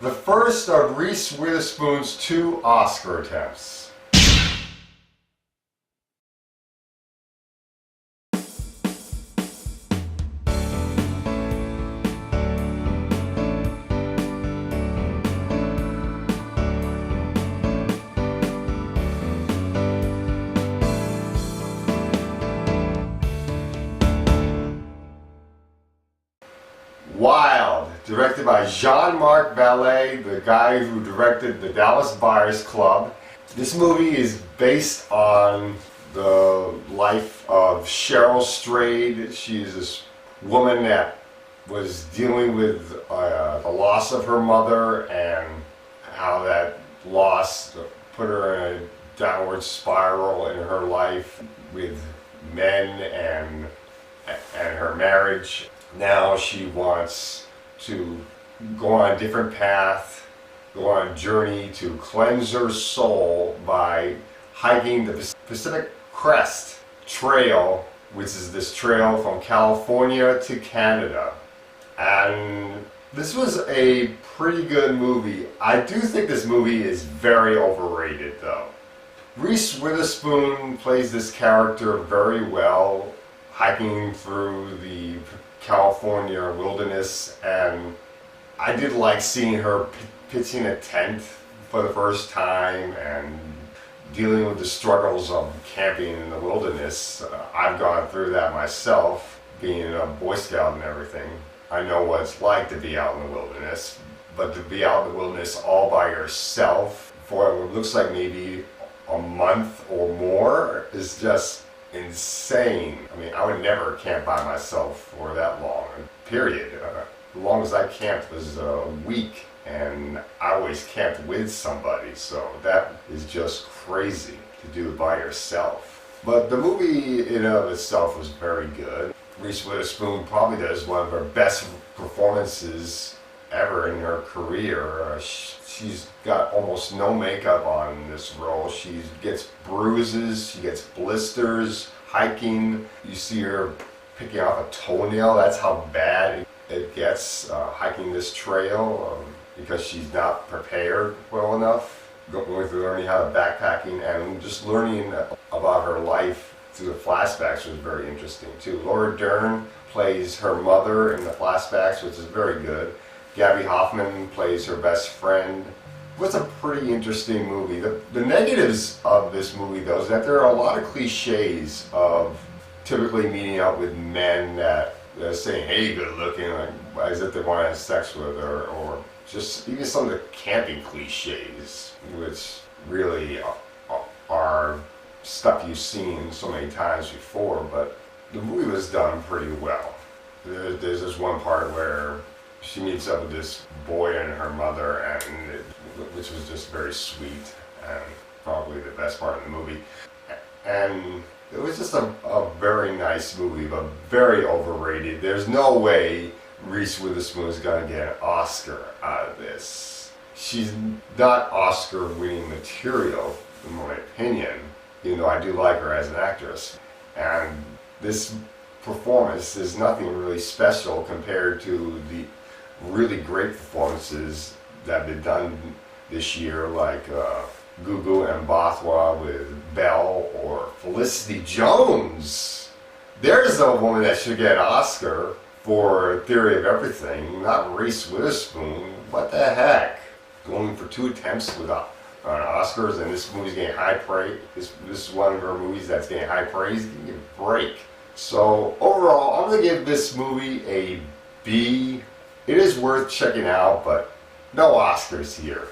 The first of Reese Witherspoon's 2 Oscar attempts. Wild, directed by Jean-Marc, the guy who directed the Dallas Buyers Club. This movie is based on the life of Cheryl Strayed. She's this woman that was dealing with the loss of her mother and how that loss put her in a downward spiral in her life with men and her marriage. Now she wants to go on a different path, go on a journey to cleanse her soul by hiking the Pacific Crest Trail, which is this trail from California to Canada. And this was a pretty good movie. I do think this movie is very overrated though. Reese Witherspoon plays this character very well, hiking through the California wilderness, and I did like seeing her pitching a tent for the first time and dealing with the struggles of camping in the wilderness. I've gone through that myself, being a Boy Scout and everything. I know what it's like to be out in the wilderness, but to be out in the wilderness all by yourself for what looks like maybe a month or more is just insane. I mean, I would never camp by myself for that long, period. The longest I camped was a week, and I always camped with somebody, so that is just crazy to do it by yourself. But the movie in and of itself was very good. Reese Witherspoon probably does one of her best performances ever in her career. She's got almost no makeup on this role. She gets bruises, she gets blisters, hiking. You see her picking off a toenail. That's how bad it gets hiking this trail because she's not prepared well enough. Going through learning how to backpacking and just learning about her life through the flashbacks was very interesting too. Laura Dern plays her mother in the flashbacks, which is very good. Gabby Hoffman plays her best friend. It was a pretty interesting movie. The negatives of this movie though is that there are a lot of cliches of typically meeting up with men that are saying, hey, good looking, like, as if they want to have sex with her, or just even some of the camping cliches, which really are stuff you've seen so many times before, but the movie was done pretty well. There's this one part where she meets up with this boy and her mother, which was just very sweet and probably the best part of the movie. And it was just a very nice movie, but very overrated. There's no way Reese Witherspoon is going to get an Oscar out of this. She's not Oscar-winning material, in my opinion, even though I do like her as an actress. And this performance is nothing really special compared to the really great performances that have been done this year, like Gugu and Bathwa with Belle, or Felicity Jones. There's a woman that should get an Oscar for Theory of Everything, not Reese Witherspoon. What the heck? Going for 2 attempts with on Oscars, and this movie's getting high praise. This is one of her movies that's getting high praise. Give me a break. So overall, I'm going to give this movie a B. It is worth checking out, but no Oscars here.